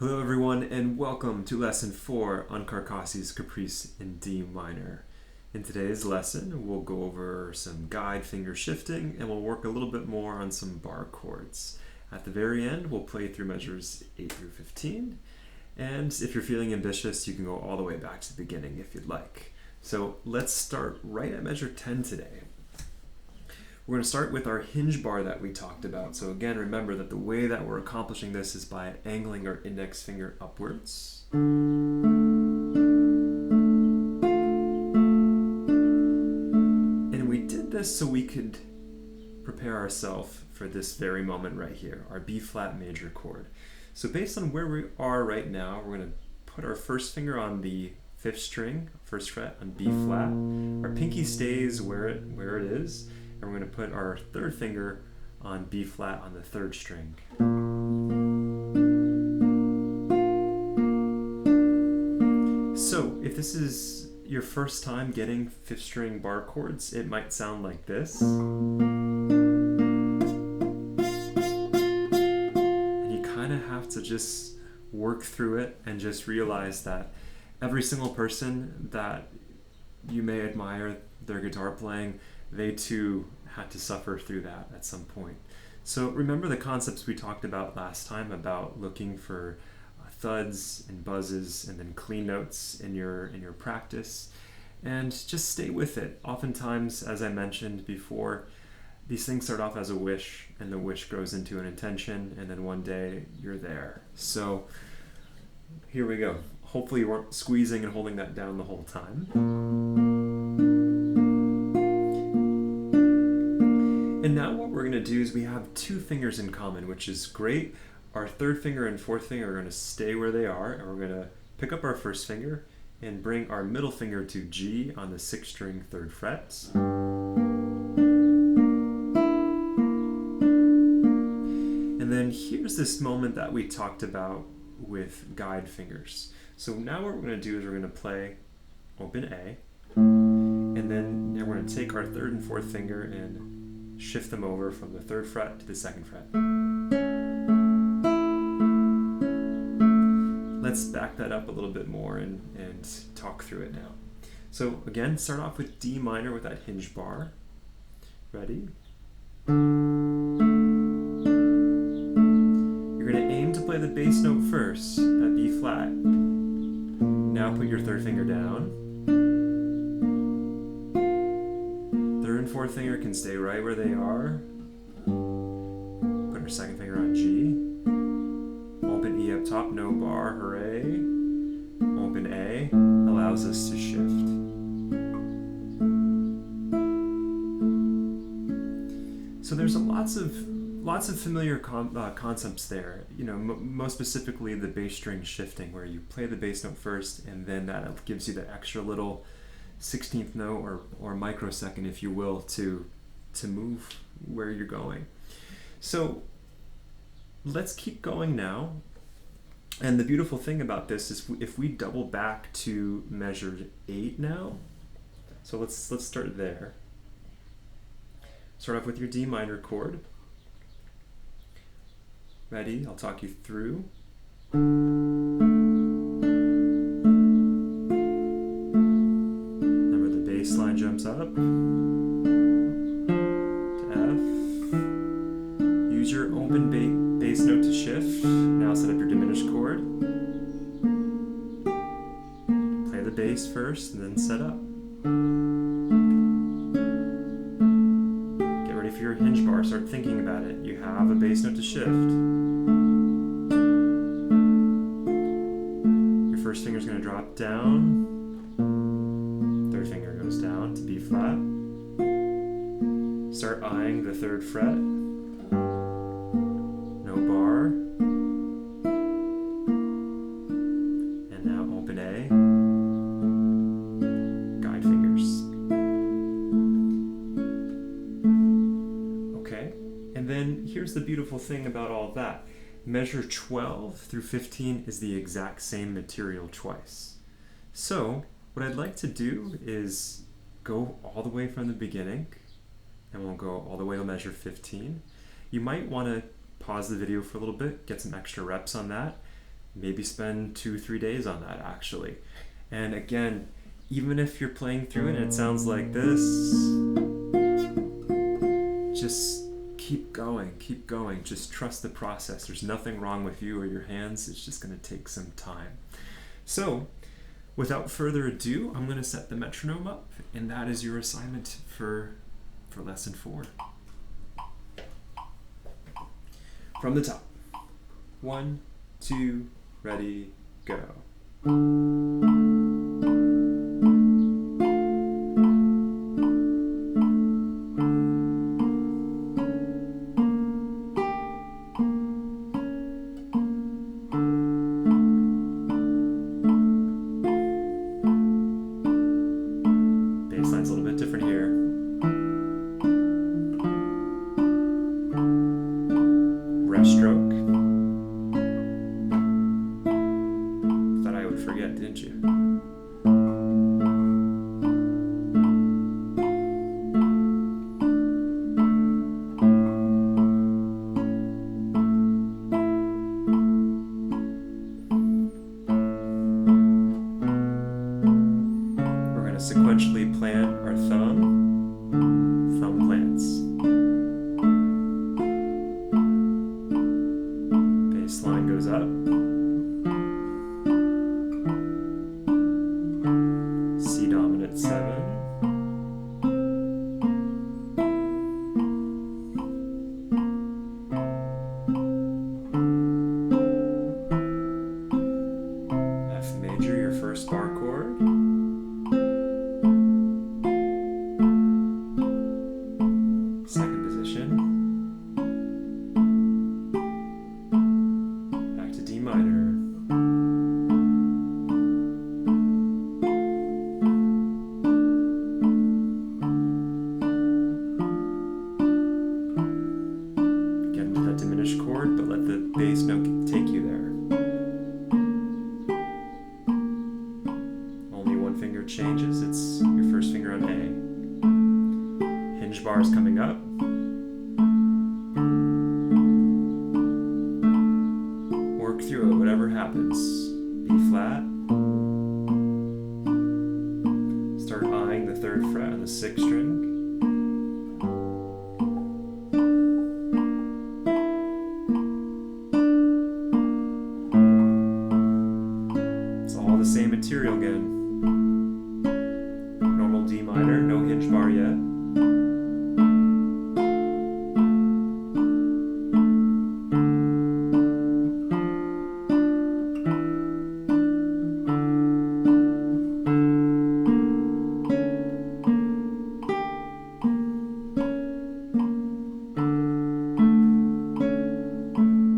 Hello everyone and welcome to lesson 4 on Carcassi's Caprice in D minor. In today's lesson we'll go over some guide finger shifting and we'll work a little bit more on some barre chords. At the very end we'll play through measures 8 through 15, and if you're feeling ambitious you can go all the way back to the beginning if you'd like. So let's start right at measure 10 today. We're going to start with our hinge bar that we talked about. So again, remember that the way that we're accomplishing this is by angling our index finger upwards. And we did this so we could prepare ourselves for this very moment right here, our B flat major chord. So based on where we are right now, we're going to put our first finger on the 5th string, 1st fret on B flat. Our pinky stays where it is. And we're going to put our 3rd finger on B flat on the 3rd string. So if this is your first time getting 5th string barre chords, it might sound like this. And you kind of have to just work through it and just realize that every single person that you may admire their guitar playing, they too had to suffer through that at some point. So remember the concepts we talked about last time about looking for thuds and buzzes and then clean notes in your practice, and just stay with it. Oftentimes, as I mentioned before, these things start off as a wish and the wish grows into an intention, and then one day you're there. So here we go. Hopefully you weren't squeezing and holding that down the whole time. And now what we're going to do is we have 2 fingers in common, which is great. Our 3rd finger and 4th finger are going to stay where they are, and we're going to pick up our 1st finger and bring our middle finger to G on the 6th string 3rd fret. And then here's this moment that we talked about with guide fingers. So now what we're going to do is we're going to play open A, and then we're going to take our 3rd and 4th finger and shift them over from the 3rd fret to the 2nd fret. Let's back that up a little bit more and talk through it now. So again, start off with D minor with that hinge bar. Ready? You're going to aim to play the bass note first, that B flat. Now put your 3rd finger down. 3rd and 4th finger can stay right where they are. Put our 2nd finger on G. Open E up top, no barre, hooray. Open A allows us to shift. So there's lots of familiar concepts there. You know, most specifically the bass string shifting, where you play the bass note first, and then that gives you the extra little 16th note or microsecond, if you will, to move where you're going. So let's keep going now. And the beautiful thing about this is if we double back to measure 8 now, so let's start there. Start off with your D minor chord. Ready? I'll talk you through. Remember the bass line jumps up to F. Use your open bass note to shift. Now set up your diminished chord. Play the bass first and then set up. Get ready for your hinge bar. Start thinking about it. You have a bass note to shift. Your 1st finger is going to drop down. 3rd finger goes down to B flat. Start eyeing the 3rd fret. No barre. And now open A. Guide fingers. Okay, and then here's the beautiful thing about all that. Measure 12 through 15 is the exact same material twice. So what I'd like to do is go all the way from the beginning, and we'll go all the way to measure 15. You might want to pause the video for a little bit, get some extra reps on that, maybe spend 2-3 days on that actually. And again, even if you're playing through it and it sounds like this, just keep going. Just trust the process. There's nothing wrong with you or your hands. It's just going to take some time. So, without further ado, I'm going to set the metronome up, and that is your assignment for lesson 4. From the top. 1, 2, ready, go. Bassline's a little bit different here. Rest stroke. Thought I would forget, didn't you? We're going to sequentially plant our thumb plants. Bass line goes up. C dominant 7. F major, your first bar chord. Second position. Back to D minor. Get into that diminished chord, but let the bass note take you there. Only one finger changes. It's your first finger on A. Hinge bar is coming up. Work through it, whatever happens. B flat. Start eyeing the 3rd fret on the 6th string. It's all the same material again. Normal D minor, no hinge bar yet.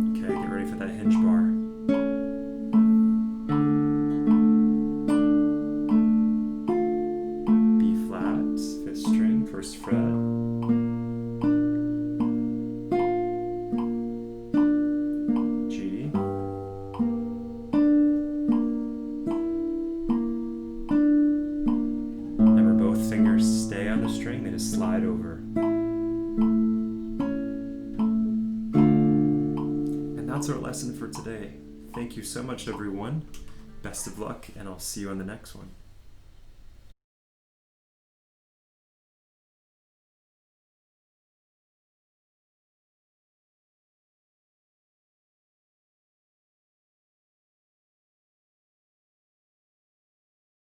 Okay, get ready for that hinge bar. B flat, 5th string, 1st fret. G. Remember, both fingers stay on the string, they just slide over. And that's our lesson for today. Thank you so much, everyone. Best of luck, and I'll see you on the next one.